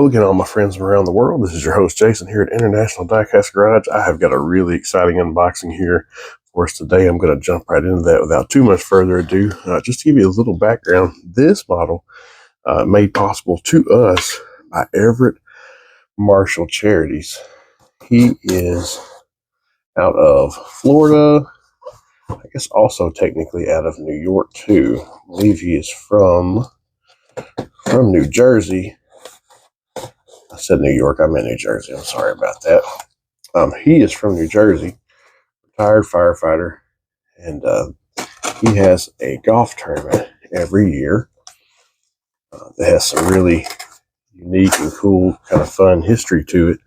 Hello again, all my friends from around the world. This is your host, Jason, here at International Diecast Garage. I have got a really exciting unboxing here for us today. I'm going to jump right into that without too much further ado. Just to give you a little background, this model made possible to us by Everett Marshall Charities. He is out of Florida, I guess also technically out of New York too. I believe he is from New Jersey. I said New York, I meant New Jersey. I'm sorry about that. He is from New Jersey, retired firefighter, and he has a golf tournament every year that has some really unique and cool, kind of fun history to it.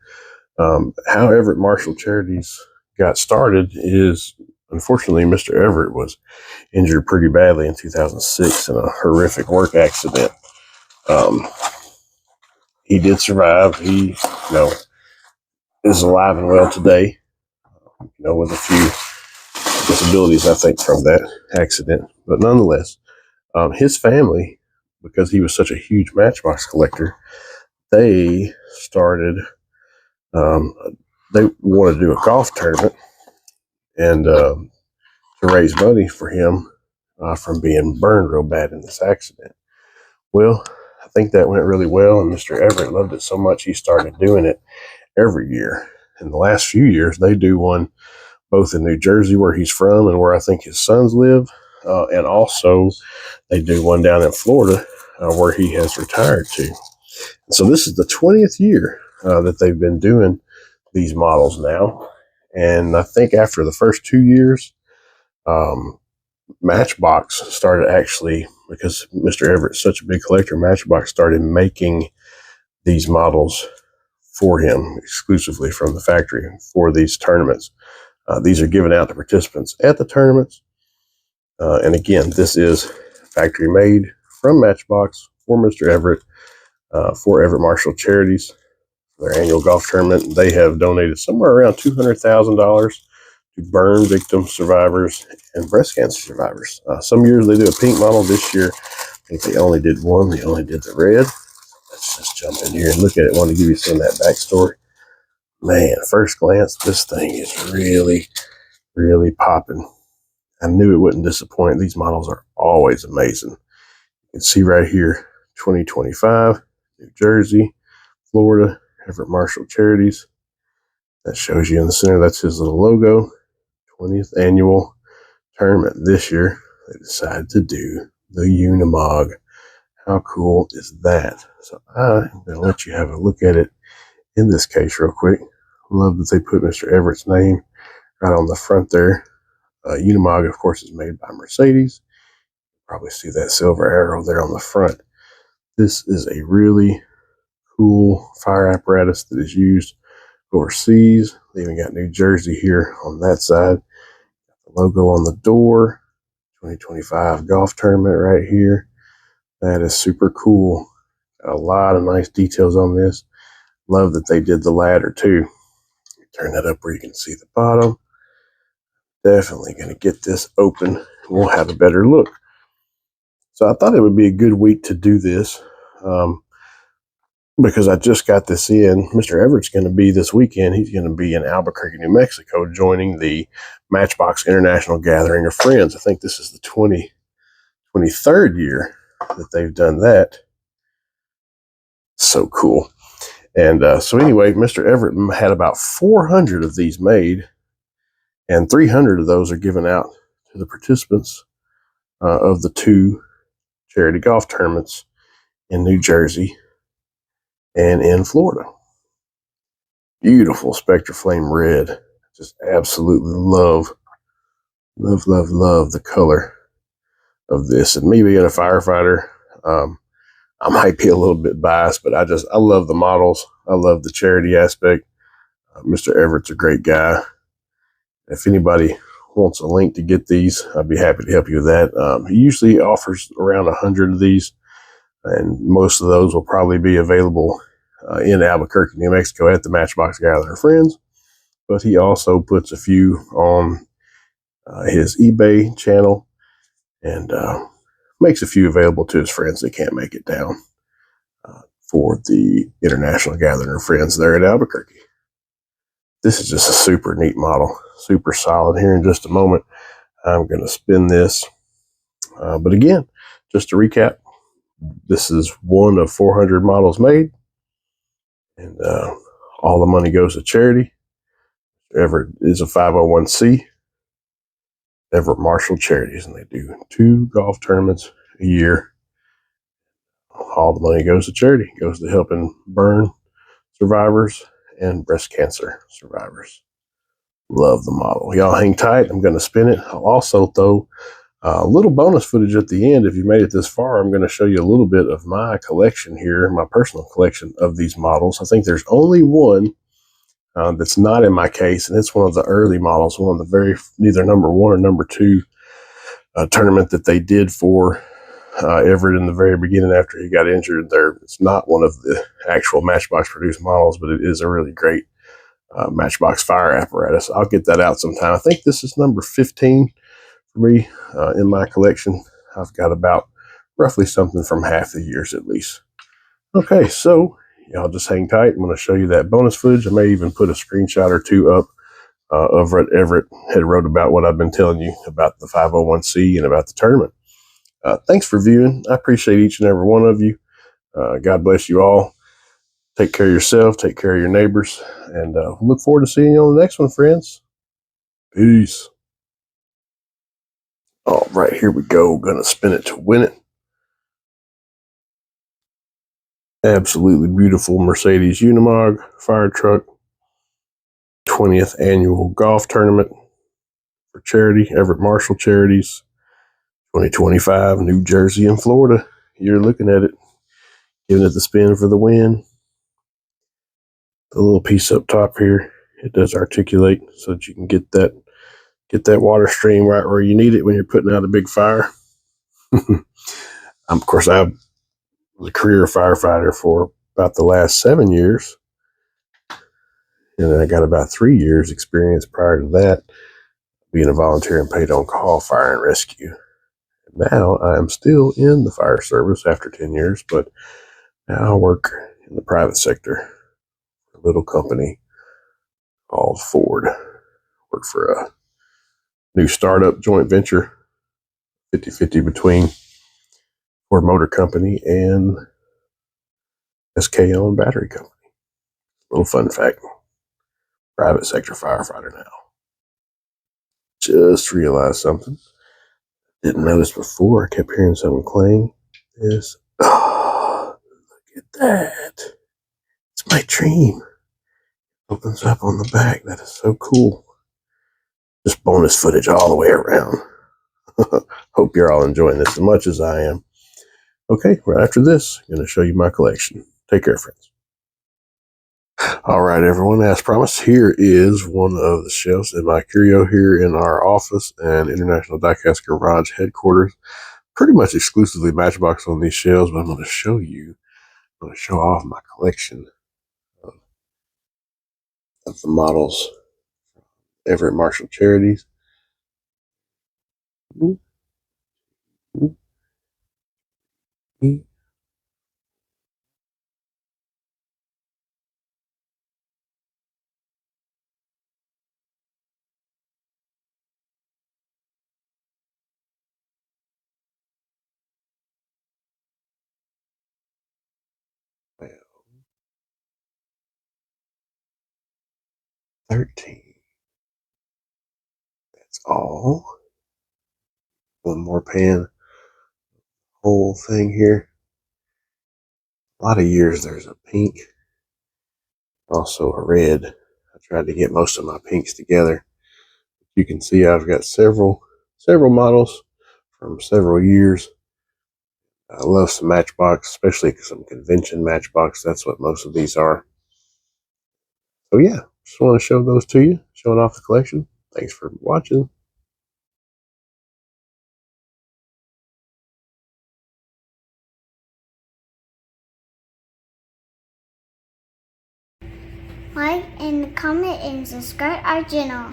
How Everett Marshall Charities got started is, unfortunately, Mr. Everett was injured pretty badly in 2006 in a horrific work accident. He did survive. He, is alive and well today, with a few disabilities, I think, from that accident. But nonetheless, his family, because he was such a huge Matchbox collector, they started, they wanted to do a golf tournament and to raise money for him from being burned real bad in this accident. Well, I think that went really well, and Mr. Everett loved it so much he started doing it every year. In the last few years, they do one both in New Jersey, where he's from, and where I think his sons live, and also they do one down in Florida, where he has retired to. So this is the 20th year that they've been doing these models now, and I think after the first 2 years, Matchbox started actually, because Mr. Everett's such a big collector, Matchbox started making these models for him exclusively from the factory for these tournaments. These are given out to participants at the tournaments. And again, this is factory made from Matchbox for Mr. Everett, for Everett Marshall Charities, their annual golf tournament. They have donated somewhere around $200,000 to burn victim survivors and breast cancer survivors. Some years they do a pink model. This year, I think they only did one. They only did the red. Let's just jump in here and look at it. I want to give you some of that backstory. Man, first glance, this thing is really, really popping. I knew it wouldn't disappoint. These models are always amazing. You can see right here, 2025, New Jersey, Florida, Everett Marshall Charities. That shows you in the center. That's his little logo. 20th annual tournament. This year, they decided to do the Unimog. How cool is that? So I'm going to let you have a look at it in this case real quick. Love that they put Mr. Everett's name right on the front there. Unimog, of course, is made by Mercedes. Probably see that silver arrow there on the front. This is a really cool fire apparatus that is used overseas. They even got New Jersey here on that side. The logo on the door. 2025 golf tournament right here. That is super cool. Got a lot of nice details on this. Love that they did the ladder too. Turn that up where you can see the bottom. Definitely going to get this open. We'll have a better look. So I thought it would be a good week to do this because I just got this in. Mr. Everett's going to be this weekend. He's going to be in Albuquerque, New Mexico, joining the Matchbox International Gathering of Friends. I think this is the 23rd year that they've done that. So cool. And so anyway, Mr. Everett had about 400 of these made, and 300 of those are given out to the participants of the two charity golf tournaments in New Jersey and in Florida. Beautiful Spectre Flame Red. Just absolutely love the color of this. And me being a firefighter, I might be a little bit biased, but I love the models. I love the charity aspect. Mr. Everett's a great guy. If anybody wants a link to get these, I'd be happy to help you with that. He usually offers around 100 of these, and most of those will probably be available in Albuquerque, New Mexico at the Matchbox Gathering of Friends. But he also puts a few on his eBay channel and makes a few available to his friends that can't make it down. for the International Gathering of Friends there at Albuquerque. This is just a super neat model, super solid. Here in just a moment, I'm going to spin this. But again, just to recap, this is one of 400 models made, and all the money goes to charity. Everett is a 501c, Everett Marshall Charities, and they do 2 golf tournaments a year. All the money goes to charity, goes to helping burn survivors and breast cancer survivors. Love the model. Y'all hang tight. I'm going to spin it. I'll also throw a little bonus footage at the end. If you made it this far, I'm going to show you a little bit of my collection here, my personal collection of these models. I think there's only one that's not in my case, and it's one of the early models, one of the very, either number 1 or number 2 tournament that they did for Everett in the very beginning after he got injured there. It's not one of the actual Matchbox produced models, but it is a really great Matchbox fire apparatus. I'll get that out sometime. I think this is number 15 for me in my collection. I've got about roughly something from half the years at least. Okay, so y'all just hang tight. I'm going to show you that bonus footage. I may even put a screenshot or 2 up of what Everett had wrote about what I've been telling you about the 501c and about the tournament. Thanks for viewing. I appreciate each and every one of you. God bless you all. Take care of yourself. Take care of your neighbors. And look forward to seeing you on the next one, friends. Peace. All right, here we go. Gonna spin it to win it. Absolutely beautiful Mercedes Unimog Firetruck 20th annual golf tournament for charity, Everett Marshall Charities, 2025, New Jersey and Florida. You're looking at it, giving it the spin for the win. The little piece up top here, it does articulate so that you can get that water stream right where you need it when you're putting out a big fire. Of course, I was a career firefighter for about the last 7 years, and then I got about 3 years experience prior to that being a volunteer and paid on call fire and rescue. And now I am still in the fire service after 10 years, but now I work in the private sector, a little company called Ford. Work for a new startup joint venture, 50-50 between Ford Motor Company and SK-owned battery company. Little fun fact, private sector firefighter now. Just realized something. Didn't notice before. I kept hearing someone clang. This. Oh, look at that. It's my dream. Opens up on the back. That is so cool. Just bonus footage all the way around. Hope you're all enjoying this as much as I am. Okay, right after this, I'm going to show you my collection. Take care, friends. All right, everyone, as promised, here is one of the shelves in my curio here in our office and International Diecast Garage headquarters. Pretty much exclusively Matchbox on these shelves, but I'm going to show off my collection of the models Everett Marshall Charities. Well, 13. That's all. One more pan. Whole thing here. A lot of years there's a pink, also a red. I tried to get most of my pinks together. You can see I've got several models from several years. I love some Matchbox, especially some convention Matchbox. That's what most of these are. So yeah, just want to show those to you, showing off the collection. Thanks for watching. Like and comment and subscribe our channel.